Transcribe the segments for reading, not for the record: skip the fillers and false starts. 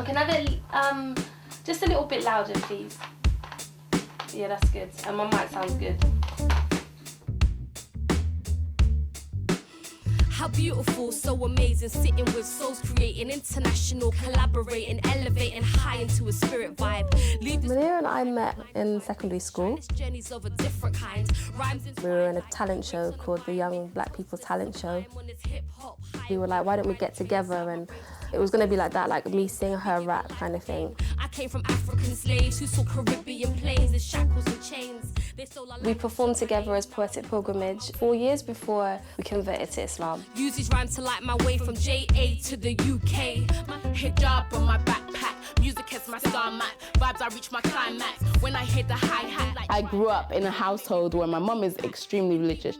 Can I have it just a little bit louder, please? Yeah, that's good. And my mic sounds good. How beautiful, so amazing, sitting with souls, creating international, collaborating, elevating high into a spirit vibe. Munira and I met in secondary school. Journeys of a different kind. We were in a talent show called the Young Black People Talent Show. We were like, why don't we get together? And it was going to be like that, like me singing her rap kind of thing. I came from African slaves who saw Caribbean plains in shackles and chains. We performed together as Poetic Pilgrimage 4 years before we converted to Islam. Use these rhymes to light my way from JA to the UK. My hijab on my backpack, music is my star map. Vibes, I reach my climax when I hit the hi-hat. Like I grew up in a household where my mum is extremely religious.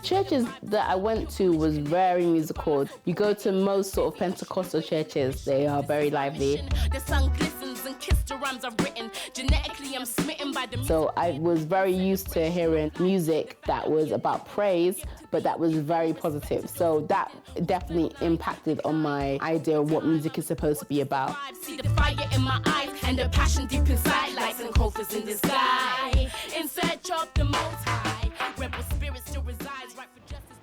Churches that I went to was very musical. You go to most sort of Pentecostal churches, they are very lively. The sun glistens and kiss the rhymes I've written. Genetically, I'm smitten by the So I was very used to hearing music that was about praise, but that was very positive. So that definitely impacted on my idea of what music is supposed to be about. See the fire in my eyes and the passion deep inside, lights and coffers in the sky. In search of the Most High, rebel spirit still resides, right for justice.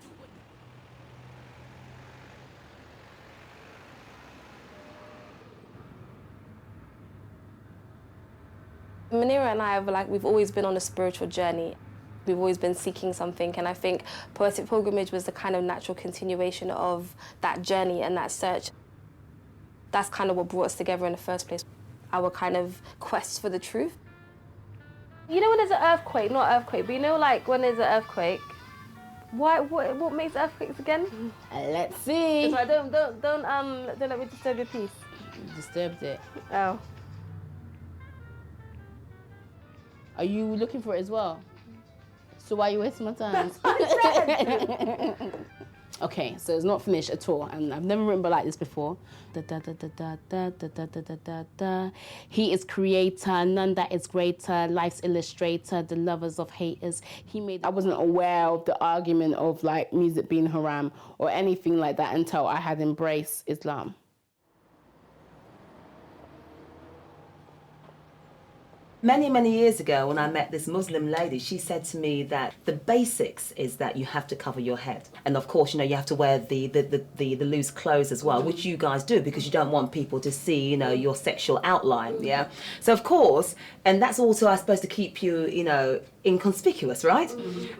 Munira and I, we've always been on a spiritual journey. We've always been seeking something, and I think Poetic Pilgrimage was the kind of natural continuation of that journey and that search. That's kind of what brought us together in the first place, our kind of quest for the truth. You know when there's an earthquake, not earthquake, but you know like when there's an earthquake, what makes earthquakes again? Let's see. So don't let me disturb your peace. You disturbed it. Oh. Are you looking for it as well? So why are you wasting my time? Okay, so it's not finished at all, and I've never written like this before. Da, da, da, da, da, da, da, da, da, da, da, da. He is creator, none that is greater, life's illustrator, the lovers of haters. I wasn't aware of the argument of like music being haram or anything like that until I had embraced Islam. Many, many years ago, when I met this Muslim lady, she said to me that the basics is that you have to cover your head. And of course, you know, you have to wear the loose clothes as well, which you guys do because you don't want people to see, you know, your sexual outline, yeah? So of course, and that's also, I suppose, to keep you, you know, inconspicuous, right?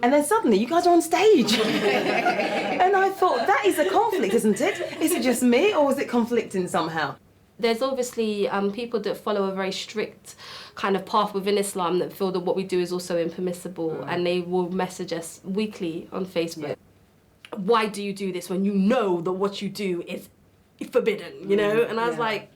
And then suddenly you guys are on stage. And I thought, that is a conflict, isn't it? Is it just me or is it conflicting somehow? There's obviously people that follow a very strict kind of path within Islam that feel that what we do is also impermissible, and they will message us weekly on Facebook. Yeah. Why do you do this when you know that what you do is forbidden, you know? And I was like,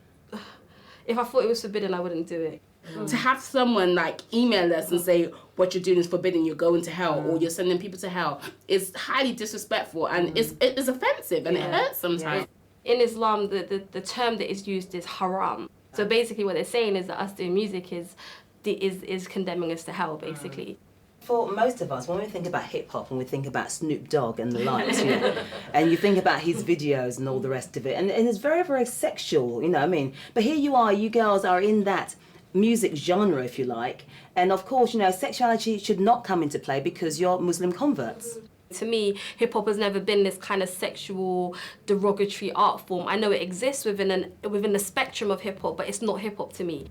if I thought it was forbidden, I wouldn't do it. To have someone like email us and say what you're doing is forbidden, you're going to hell, or you're sending people to hell, is highly disrespectful, and it is offensive, and it hurts sometimes. In Islam, the term that is used is haram. So basically what they're saying is that us doing music is condemning us to hell, basically. For most of us, when we think about hip-hop and we think about Snoop Dogg and the likes, you know, and you think about his videos and all the rest of it, and it's very, very sexual, you know what I mean? But here you are, you girls are in that music genre, if you like, and of course, you know, sexuality should not come into play because you're Muslim converts. To me, hip-hop has never been this kind of sexual, derogatory art form. I know it exists within the spectrum of hip-hop, but it's not hip-hop to me.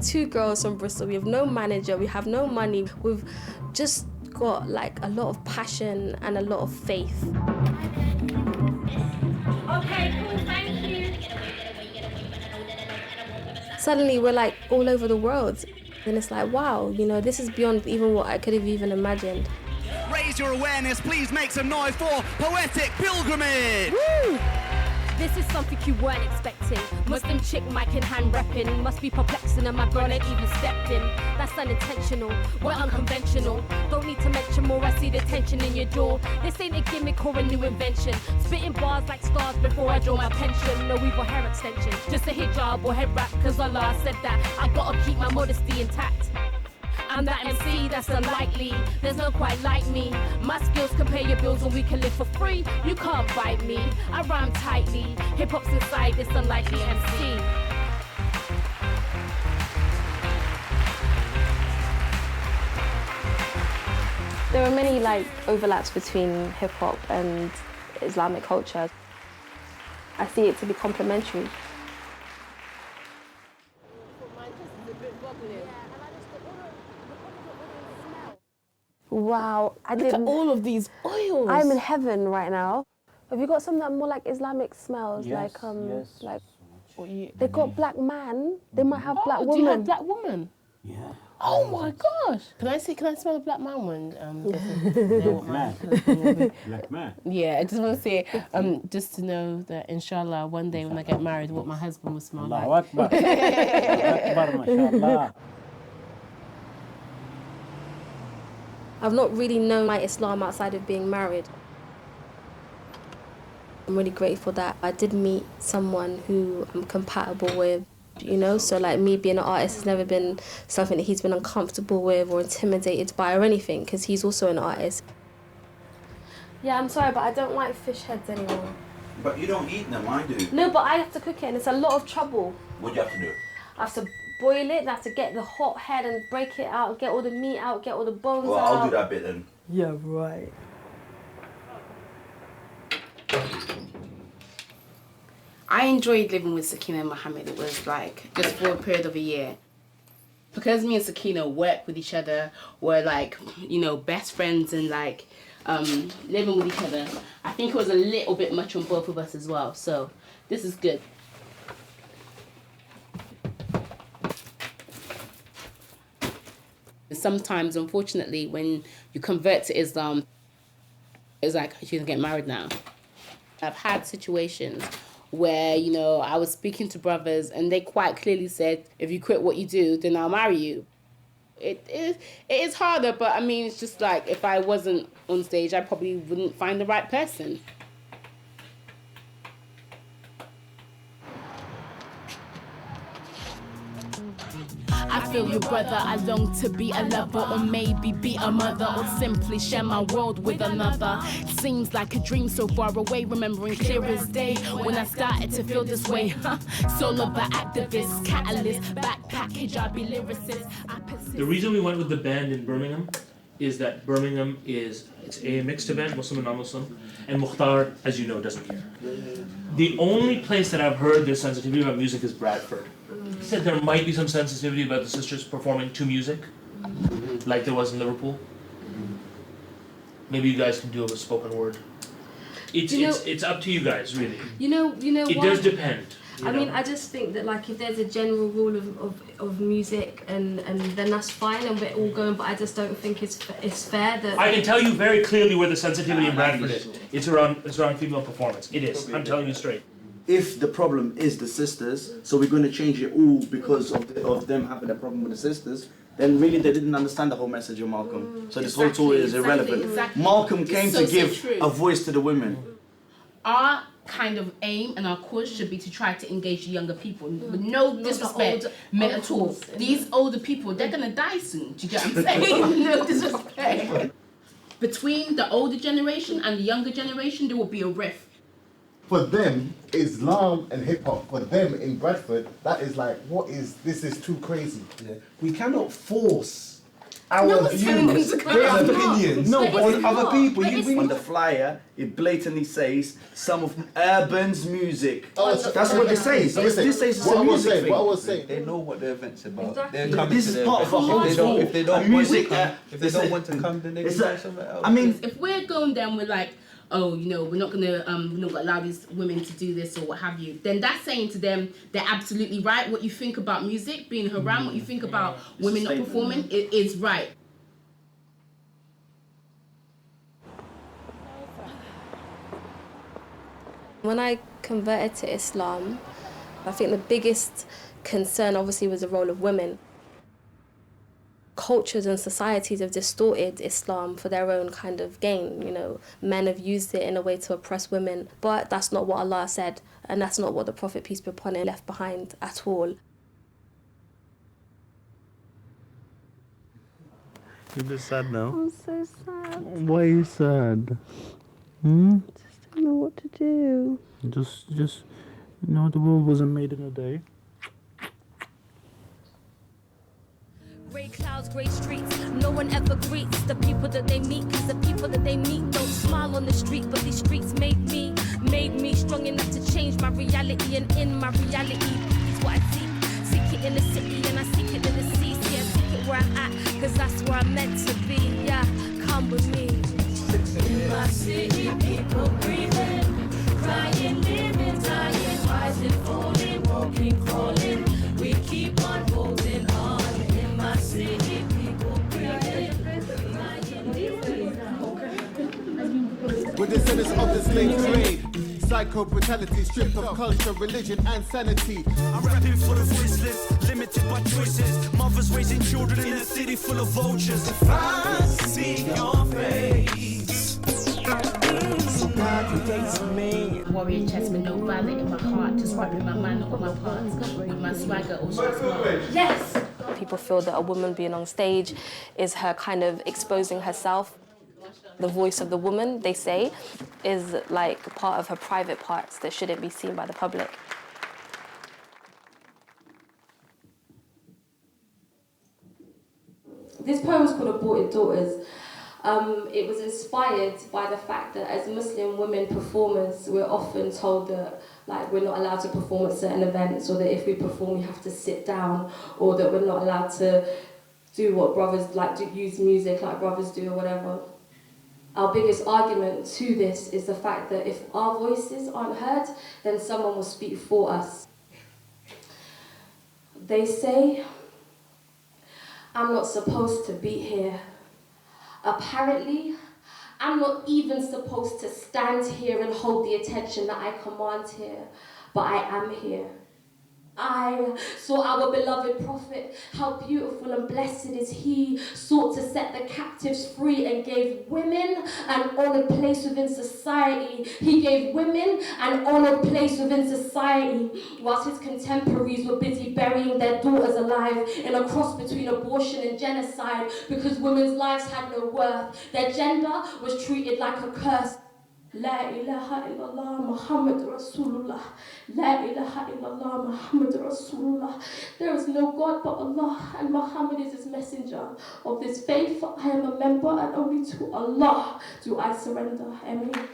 Two girls from Bristol, we have no manager, we have no money, we've just got like a lot of passion and a lot of faith. Okay, cool, thank you. Suddenly we're like all over the world, and it's like, wow, you know, this is beyond even what I could have even imagined. Raise your awareness, please make some noise for Poetic Pilgrimage. Woo! This is something you weren't expecting. Muslim chick, mic in hand rapping. Must be perplexing and my girl ain't even stepped in. That's unintentional, we're unconventional. Don't need to mention more, I see the tension in your jaw. This ain't a gimmick or a new invention. Spitting bars like stars before I draw my pension. No evil hair extension, just a hijab or head wrap. Cause Allah said that, I gotta keep my modesty intact. I'm that MC that's unlikely. There's no quite like me. My skills can pay your bills and we can live for free. You can't bite me. I rhyme tightly. Hip hop's inside this unlikely MC. There are many like overlaps between hip hop and Islamic culture. I see it to be complementary. Wow, Look at all of these oils. I'm in heaven right now. Have you got some that are more like Islamic smells? Yes, like like yes. they got black man. They might have black Do woman. you have black woman? Yeah. Oh my gosh! Can I smell a black man one? Black man. Yeah, I just want to say, just to know that inshallah, one day when I get married, what my husband will smell Allahu like. Akbar. Allahu Akbar, mashallah. I've not really known my Islam outside of being married. I'm really grateful that I did meet someone who I'm compatible with, you know? So like me being an artist has never been something that he's been uncomfortable with or intimidated by or anything, because he's also an artist. Yeah, I'm sorry, but I don't like fish heads anymore. But you don't eat them, I do. No, but I have to cook it and it's a lot of trouble. What do you have to do? I have to boil it, I have to get the hot head and break it out, get all the meat out, get all the bones Well, out. I'll do that bit then. Yeah, right. I enjoyed living with Sakina and Mohammed. It was like just for a period of a year. Because me and Sakina work with each other, we're like, you know, best friends and like living with each other. I think it was a little bit much on both of us as well. So this is good. Sometimes, unfortunately, when you convert to Islam, it's like, you're gonna get married now. I've had situations where, you know, I was speaking to brothers and they quite clearly said, if you quit what you do, then I'll marry you. It is harder, but I mean, it's just like, if I wasn't on stage, I probably wouldn't find the right person. I feel your brother, I long to be a lover, or maybe be a mother, or simply share my world with another. Seems like a dream so far away, remembering clear as day when I started to feel this way. Solo but activist, catalyst, backpack, hijabi lyricist. The reason we went with the band in Birmingham is that Birmingham it's a mixed event, Muslim and non-Muslim, and Mukhtar, as you know, doesn't hear. The only place that I've heard there's sensitivity about music is Bradford. He said there might be some sensitivity about the sisters performing to music, like there was in Liverpool. Maybe you guys can do a spoken word. It's up to you guys, really. You know It what? does depend. I mean, I just think that like if there's a general rule of music and then that's fine and we're all going, but I just don't think it's fair that. I can tell you very clearly where the sensitivity in Bradford is. It's around female performance. It is. I'm telling you straight. If the problem is the sisters, so we're going to change it all because of them having a problem with the sisters, then really they didn't understand the whole message of Malcolm. So this whole tour is irrelevant. Exactly. Malcolm came So to give true. a voice to the women. Our kind of aim and our cause should be to try to engage the younger people. With no disrespect meant at all. These older people, they're going to die soon. Do you get what I'm saying? No disrespect. Between the older generation and the younger generation, there will be a rift. For them, Islam and hip hop, for them in Bradford, that is like, this is too crazy. Yeah. We cannot force our one's telling them views, to come their out. opinions No, on but other people. On the flyer, it blatantly says some of Urban's music. Oh, That's what it says. So listen, This says it's what a I was music saying, thing. what I was saying. They know what the event's about. Exactly. They're coming This to is the part of a event. whole tour. If they don't A music, want to come, if they don't want to come, then they can It's go a- somewhere else. I mean, If we're going down with like, oh, you know, we're not gonna allow these women to do this or what have you, then that's saying to them they're absolutely right. What you think about music being haram, what you think about women not performing, it is right. When I converted to Islam, I think the biggest concern obviously was the role of women. Cultures and societies have distorted Islam for their own kind of gain, you know. Men have used it in a way to oppress women, but that's not what Allah said, and that's not what the Prophet, peace be upon him, left behind at all. You're a bit sad now. I'm so sad. Why are you sad? Just don't know what to do. Just, the world wasn't made in a day. Grey clouds, grey streets, no one ever greets the people that they meet, cause the people that they meet don't smile on the street, but these streets made me strong enough to change my reality, and in my reality, is what I seek it in the city, and I seek it in the sea, see I seek it where I'm at, cause that's where I'm meant to be, yeah, come with me. In my city, people breathing, crying, living, dying, rising, falling, walking, crawling, we keep on holding on. With the sentence of the slave trade, psycho brutality, stripped of culture, religion, and sanity. I'm rapping for the voiceless, limited by choices. Mothers raising children in a city full of vultures. If I see your face, so God creates me. Warrior chest with no violence in my heart, just rapping my mind on my parts, with my swagger also smart. Yes! People feel that a woman being on stage is her kind of exposing herself. The voice of the woman, they say, is like part of her private parts that shouldn't be seen by the public. This poem is called Aborted Daughters. It was inspired by the fact that as Muslim women performers, we're often told that we're not allowed to perform at certain events, or that if we perform we have to sit down, or that we're not allowed to do what brothers use music like brothers do or whatever. Our biggest argument to this is the fact that if our voices aren't heard, then someone will speak for us. They say, I'm not supposed to be here. Apparently, I'm not even supposed to stand here and hold the attention that I command here, but I am here. I saw our beloved prophet, how beautiful and blessed is he, sought to set the captives free and gave women an honoured place within society. He gave women an honoured place within society, whilst his contemporaries were busy burying their daughters alive in a cross between abortion and genocide, because women's lives had no worth. Their gender was treated like a curse. La ilaha illallah Muhammad Rasulullah. La ilaha illallah Muhammad Rasulullah. There is no God but Allah, and Muhammad is his messenger. Of this faith I am a member, and only to Allah do I surrender. Amen.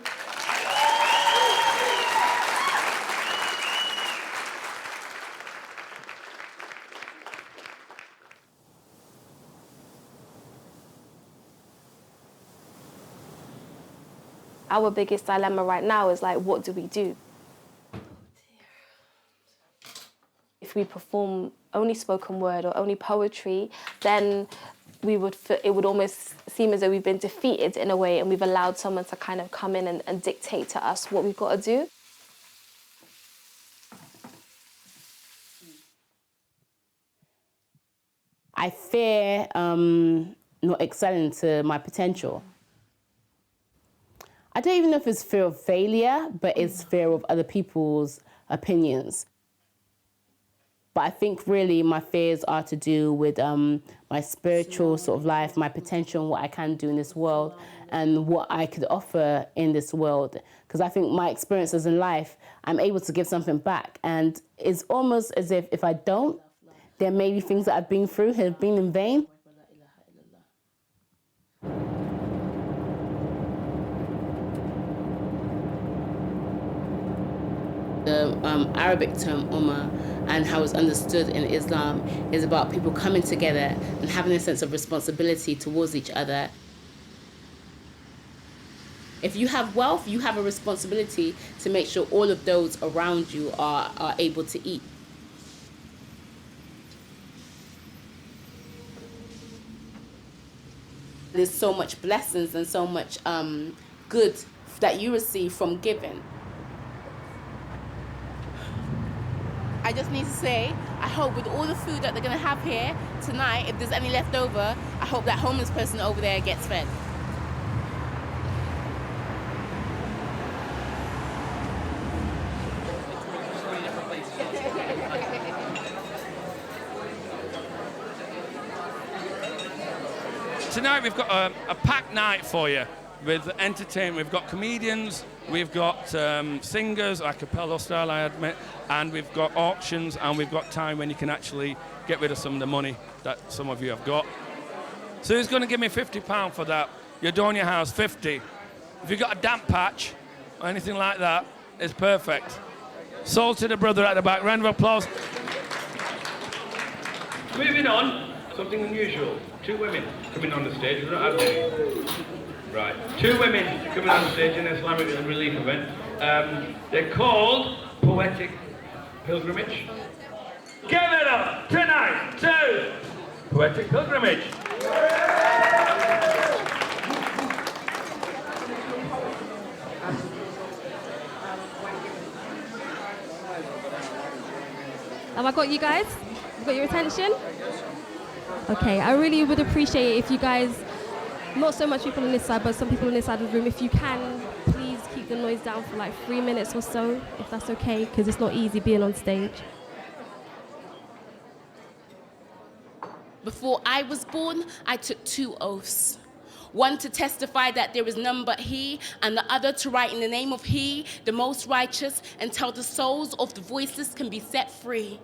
Our biggest dilemma right now is what do we do? If we perform only spoken word or only poetry, then it would almost seem as though we've been defeated in a way, and we've allowed someone to kind of come in and dictate to us what we've got to do. I fear not excelling to my potential. I don't even know if it's fear of failure, but it's fear of other people's opinions. But I think really my fears are to do with my spiritual sort of life, my potential, and what I can do in this world, and what I could offer in this world. Because I think my experiences in life, I'm able to give something back. And it's almost as if I don't, then maybe things that I've been through have been in vain. The Arabic term Ummah and how it's understood in Islam is about people coming together and having a sense of responsibility towards each other. If you have wealth, you have a responsibility to make sure all of those around you are able to eat. There's so much blessings and so much good that you receive from giving. I just need to say, I hope with all the food that they're going to have here tonight, if there's any left over, I hope that homeless person over there gets fed. Tonight we've got a packed night for you with entertainment. We've got comedians, we've got singers, a cappella style I admit, and we've got auctions, and we've got time when you can actually get rid of some of the money that some of you have got. So who's going to give me £50 for that? You're doing your house, 50. If you've got a damp patch or anything like that, it's perfect. Sold to the brother at the back. Round of applause. Moving on, something unusual. 2 women coming on the stage. We don't have any. Right. 2 women coming on the stage in an Islamic relief event. They're called Poetic Pilgrimage. Give it up tonight to Poetic Pilgrimage. Have I got you guys? Got your attention? Okay, I really would appreciate it if you guys, not so much people on this side, but some people on this side of the room, if you can, please keep the noise down for like 3 minutes or so, if that's okay, because it's not easy being on stage. Before I was born, I took 2 oaths. One to testify that there is none but He, and the other to write in the name of He, the most righteous, until the souls of the voiceless can be set free.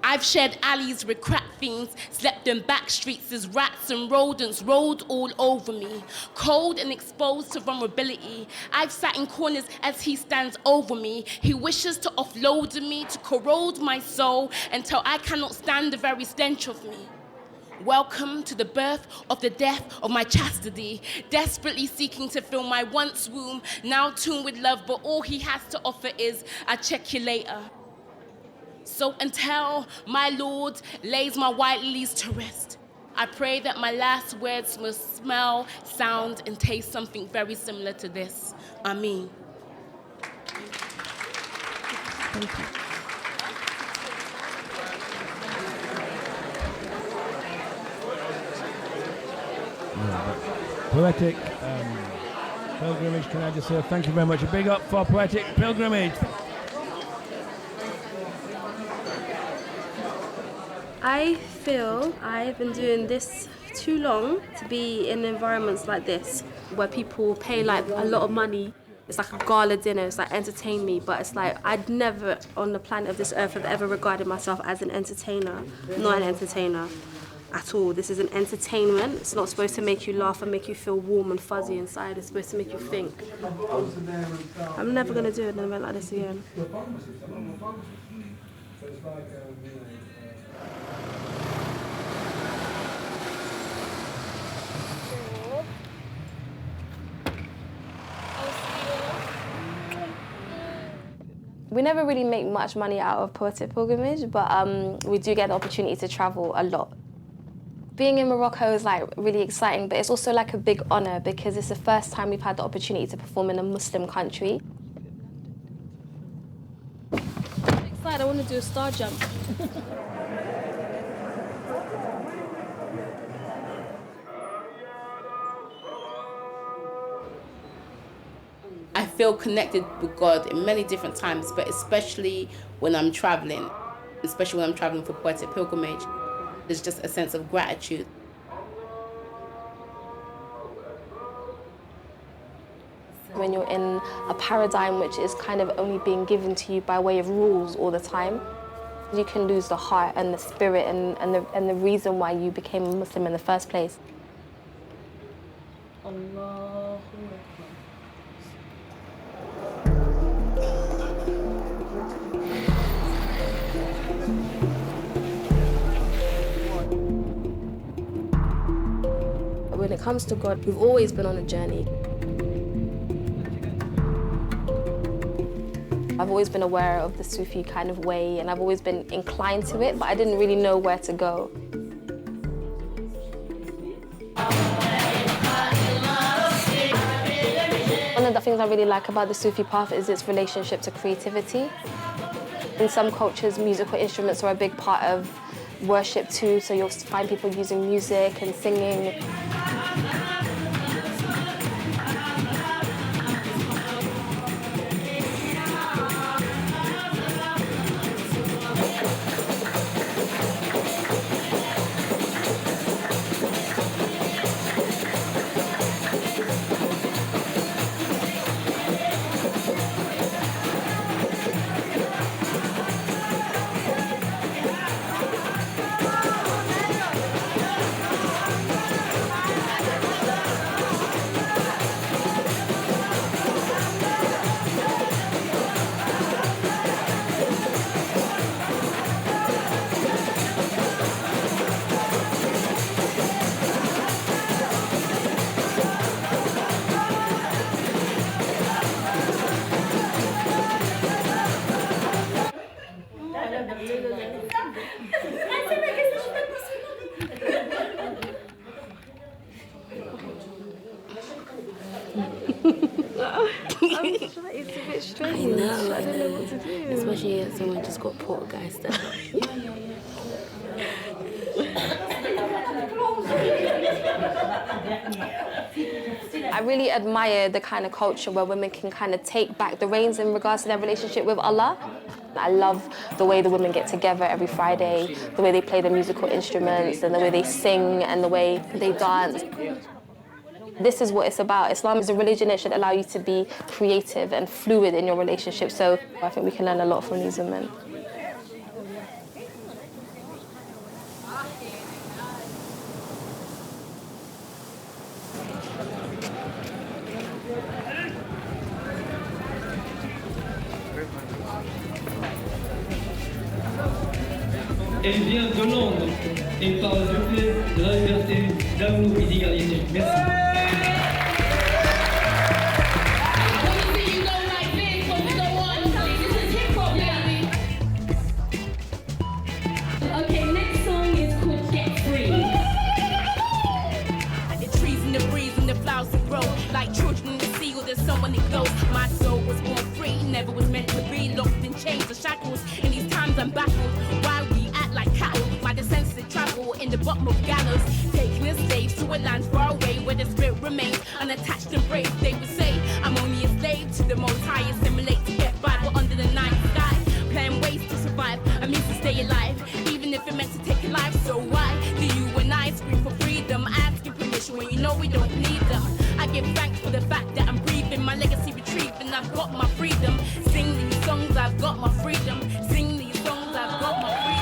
I've shared alleys with crack fiends, slept in back streets as rats and rodents rolled all over me, cold and exposed to vulnerability. I've sat in corners as He stands over me. He wishes to offload me, to corrode my soul until I cannot stand the very stench of me. Welcome to the birth of the death of my chastity, desperately seeking to fill my once womb, now tuned with love, but all He has to offer is "I check you later." So until my Lord lays my white lilies to rest, I pray that my last words must smell, sound, and taste something very similar to this. Ameen. Thank you. Poetic Pilgrimage, can I just say thank you very much. A big up for Poetic Pilgrimage. I feel I've been doing this too long to be in environments like this, where people pay like a lot of money. It's like a gala dinner, it's like entertain me, but it's like I'd never on the planet of this earth have ever regarded myself as an entertainer. I'm not an entertainer at all. This is an entertainment. It's not supposed to make you laugh and make you feel warm and fuzzy inside. It's supposed to make you think. I'm never going to do an event like this again. We never really make much money out of Poetic Pilgrimage, but we do get the opportunity to travel a lot. Being in Morocco is like really exciting, but it's also like a big honor because it's the first time we've had the opportunity to perform in a Muslim country. I'm excited, I want to do a star jump. I feel connected with God in many different times, but especially when I'm traveling, especially when I'm traveling for Poetic Pilgrimage. There's just a sense of gratitude. When you're in a paradigm which is kind of only being given to you by way of rules all the time, you can lose the heart and the spirit and the reason why you became a Muslim in the first place. Allah. When it comes to God, we've always been on a journey. I've always been aware of the Sufi kind of way, and I've always been inclined to it, but I didn't really know where to go. One of the things I really like about the Sufi path is its relationship to creativity. In some cultures, musical instruments are a big part of worship too, so you'll find people using music and singing. It's a bit strange. I know. I don't know what to do. Especially if someone just got poltergeist. I really admire the kind of culture where women can kind of take back the reins in regards to their relationship with Allah. I love the way the women get together every Friday, the way they play the musical instruments and the way they sing and the way they dance. This is what it's about. Islam is a religion that should allow you to be creative and fluid in your relationship. So I think we can learn a lot from these women. Elle vient de Londres et par le biais de la liberté, d'amour et d'égalité. Merci. Okay, next song is called Get Free. The trees and the breeze and the flowers that grow like children in the sea or there's someone that goes. My soul was born free, never was meant to be locked in chains or shackles. In these times I'm baffled. Why we act like cattle? My descendants that travel in the bottom of gallows, taking the slaves to a land far away where the spirit remains unattached and brave. They would say I'm only a slave to the Most High, assimilate to get by, but under the night sky, playing ways to survive. I mean to stay alive, even if it meant to take a life. So why do you and I scream for freedom, asking permission when you know we don't need them? I give thanks for the fact that I'm breathing, my legacy retrieved, and I've got my freedom. Sing these songs, I've got my freedom. Sing these songs, I've got my freedom.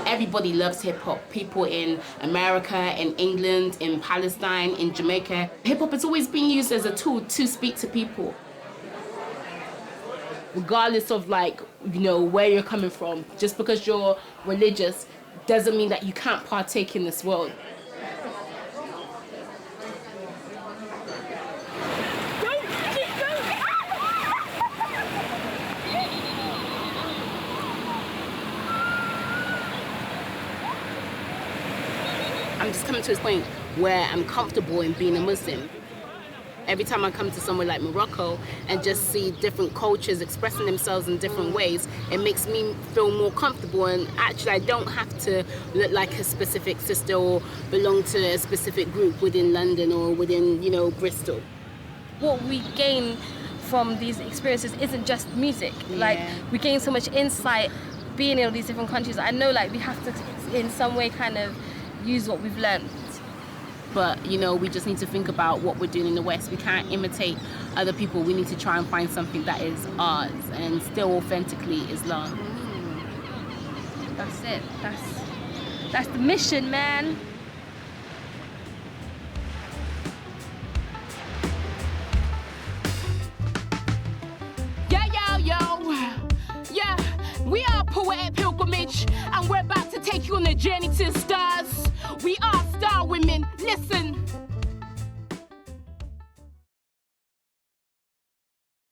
Everybody loves hip hop. People in America, in England, in Palestine, in Jamaica. Hip hop has always been used as a tool to speak to people. Regardless of where you're coming from, just because you're religious doesn't mean that you can't partake in this world. I'm just coming to a point where I'm comfortable in being a Muslim. Every time I come to somewhere like Morocco and just see different cultures expressing themselves in different ways, it makes me feel more comfortable, and actually I don't have to look like a specific sister or belong to a specific group within London or within, Bristol. What we gain from these experiences isn't just music. We gain so much insight being in all these different countries. I know we have to in some way kind of use what we've learned. But, we just need to think about what we're doing in the West. We can't imitate other people. We need to try and find something that is ours and still authentically Islam. That's it. That's the mission, man. Yeah, we are Poetic Pilgrimage, and we're about to take you on a journey to the stars. We are star women. Listen,